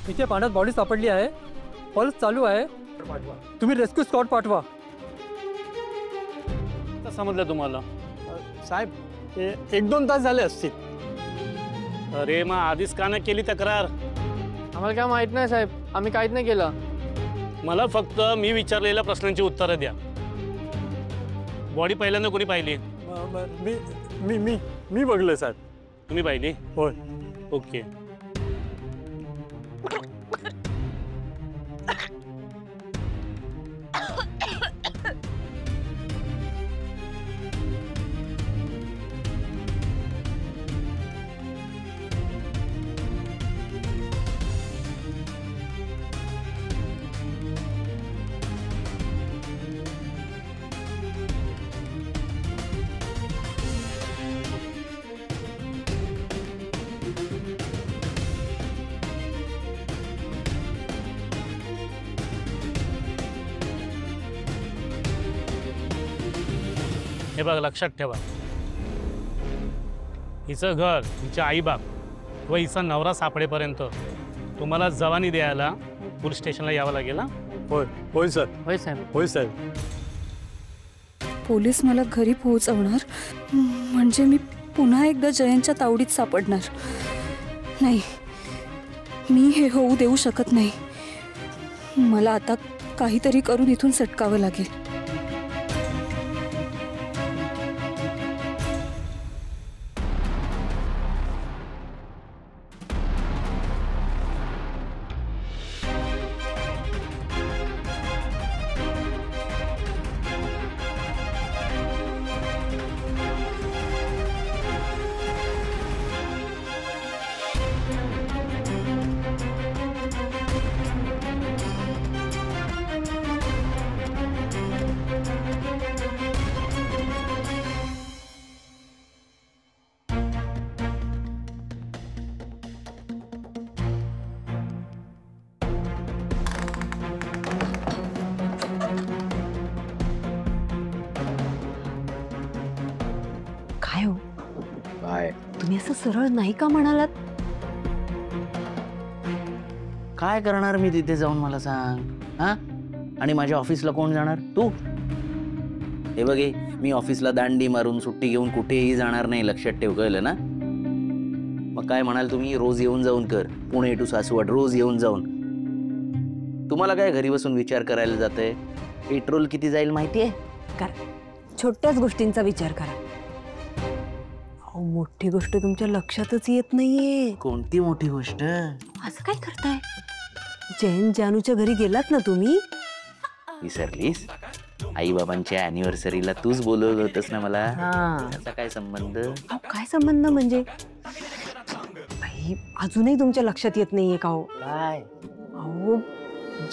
इथे पाण्यात बॉडी सापडली आहे, पल्स चालू आहे, तुम्ही रेस्क्यू स्क्वॉड पाठवा। समजलं तुम्हाला? साहेब 1-2 तास झाले असतील। अरे मग आधीच का नाही केली तक्रार? आम्हाला काय माहित नाही साहेब, आम्ही काहीच नाही केलं। मला फक्त मी विचारलेल्या प्रश्नांची उत्तरं द्या। बॉडी पहिल्यांदा कोणी पाहिली? मी मी मी मी बघलं साहेब। तुम्ही पाहिली? होय। ओके। हे बघ, लक्षात ठेवा, हिचं घर, हिचे आईबाप व हिचा नवरा सापडेपर्यंत तुम्हाला जवानी द्यायला पोलीस स्टेशनला यावं लागेल। होय होय सर। होय साहेब। होय साहेब। पोलीस मला घरी पोहोचवणार म्हणजे मी पुन्हा एकदा जयंतच्या तावडीत सापडणार नाही। मी हे होऊ देऊ शकत नाही। मला आता काहीतरी करून इथून सटकावं लागेल। काय हो, काय तुम्ही असं सरळ नाही का म्हणालात? काय करणार मी तिथे जाऊन मला सांग? हा, आणि माझ्या ऑफिसला कोण जाणार? तू? हे बघे, मी ऑफिसला दांडी मारून सुट्टी घेऊन कुठेही जाणार नाही, लक्षात ठेव, कळलं ना? मग काय म्हणाल तुम्ही? रोज येऊन जाऊन कर, पुणे टू सासवड रोज येऊन जाऊन। तुम्हाला काय घरी बसून विचार करायला जातंय? पेट्रोल किती जाईल माहितीये? करा, छोट्याच गोष्टींचा विचार करा। अहो, मोठी गोष्ट तुमच्या लक्षातच येत नाहीये। कोणती मोठी गोष्ट? असं काय करताय? जयंत जानूच्या घरी गेलात ना तुम्ही? विसरलीस? आई बाबांच्या अॅनिव्हर्सरीला तूच बोलवलं होतंस ना मला। त्याचा काय संबंध? काय संबंध म्हणजे? बाई, अजूनही तुमच्या लक्षात येत नाहीये का हो? काय? अहो,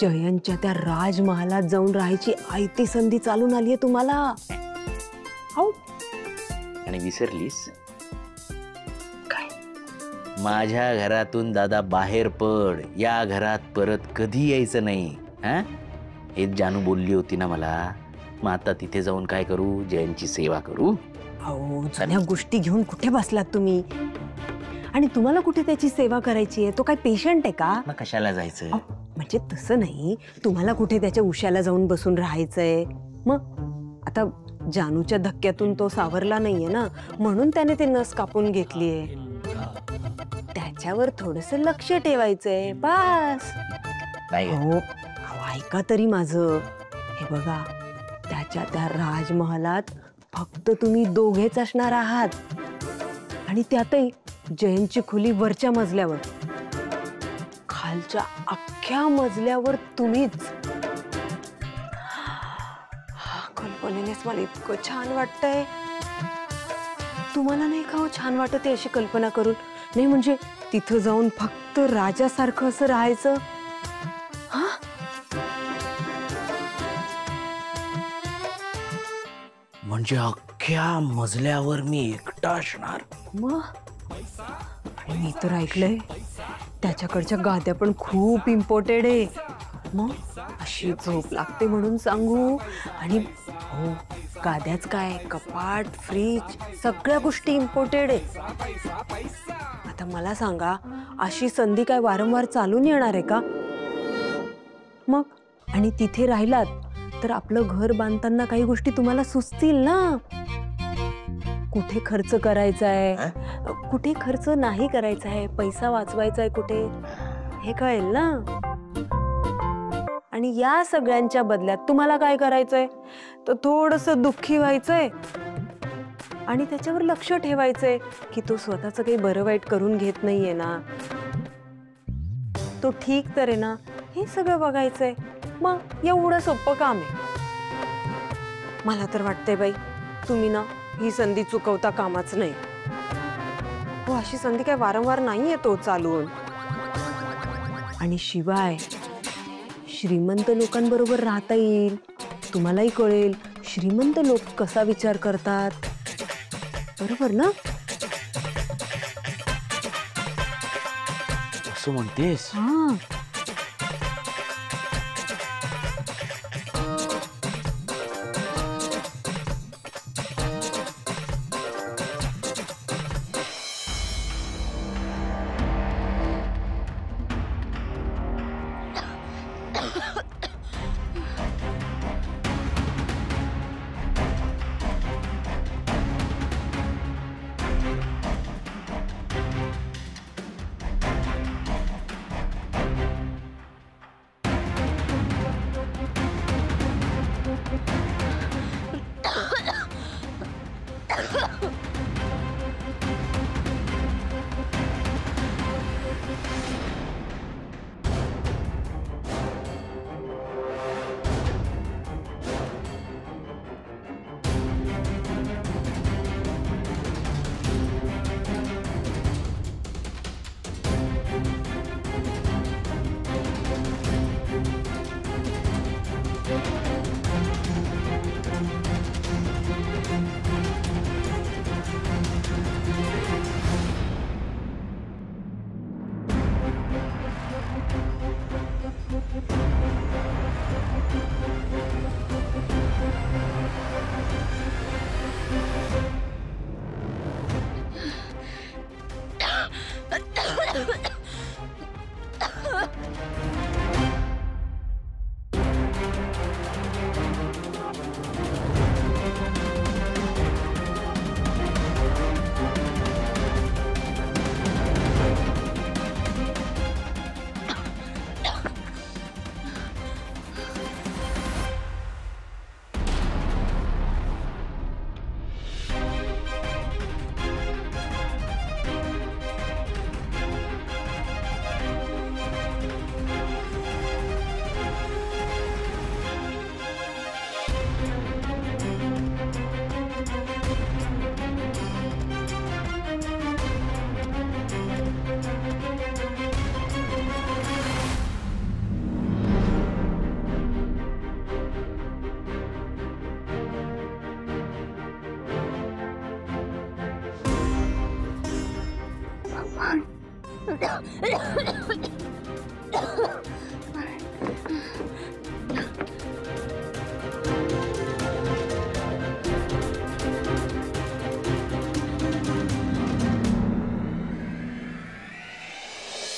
जयंतच्या त्या राजमहालात जाऊन राहायची आयती संधी चालून आलीये तुम्हाला। हो, आणि विसरलीस? काय? माझ्या घरातून दादा बाहेर पड, या घरात परत कधी यायचं नाही। हा, हेच जानू बोलली होती ना मला। मग आता तिथे जाऊन काय करू? जयंतची सेवा करू? अहो, जुन्या गोष्टी घेऊन कुठे बसलात तुम्ही? आणि तुम्हाला कुठे त्याची सेवा करायची आहे? तो काय पेशंट आहे का? मग कशाला जायचं? म्हणजे तसं नाही, तुम्हाला कुठे त्याच्या उशाला जाऊन बसून राहायचंय? मग आता जानूच्या धक्क्यातून तो सावरला नाहीये ना, म्हणून त्याने ते नस कापून घेतलीये। त्याच्यावर थोडंसं लक्ष ठेवायचंय, बस। हो, ऐका तरी माझं। हे बघा, त्याच्या त्या राजमहालात फक्त तुम्ही दोघेच असणार आहात, आणि त्यातही जयंतची खोली वरच्या मजल्यावर, खालच्या अख्ख्या मजल्यावर तुम्हीच। कल्पनेनेच मला इतकं छान वाटतंय। तुम्हाला नाही का हो छान वाटते अशी कल्पना करून? नाही म्हणजे तिथं जाऊन फक्त राजासारखं असं राहायचं। हा, म्हणजे अख्ख्या मजल्यावर मी एकटा असणार? मग मी तर ऐकलंय त्याच्याकडच्या गाद्या पण खूप इम्पॉर्टेंट आहे। मग अशी झोप लागते म्हणून सांगू? आणि हो, गाद्याच काय, कपाट, फ्रीज, सगळ्या गोष्टी इम्पॉर्टेंट आहे। आता मला सांगा, अशी संधी काय वारंवार चालून येणार आहे का? मग आणि तिथे राहिलात तर आपलं घर बांधताना काही गोष्टी तुम्हाला सुचतील ना. कुठे खर्च करायचा आहे, कुठे खर्च नाही करायचा आहे, पैसा वाचवायचा आहे कुठे, हे कळेल ना. आणि या सगळ्यांच्या बदल्यात तुम्हाला काय करायचंय, तर थोडंसं दुःखी व्हायचंय आणि त्याच्यावर लक्ष ठेवायचंय की तो स्वतःचं काही बरं वाईट करून घेत नाहीये ना, तो ठीक तर आहे ना, हे सगळं बघायचंय. मग एवढं सोपं काम आहे. मला तर वाटतंय बाई, तुम्ही ना ही संधी चुकवता कामाच नाही. हो, अशी संधी काय वारंवार नाही येतो चालून. आणि शिवाय श्रीमंत लोकांबरोबर राहता येईल, तुम्हालाही कळेल श्रीमंत लोक कसा विचार करतात. बरोबर ना? असं म्हणतेस? हा.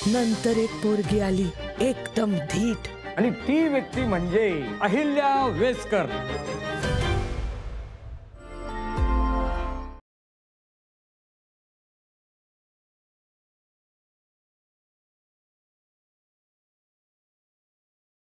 नंतर एक पोरगी आली एकदम धीट, आणि ती व्यक्ती म्हणजे अहिल्या वेसकर.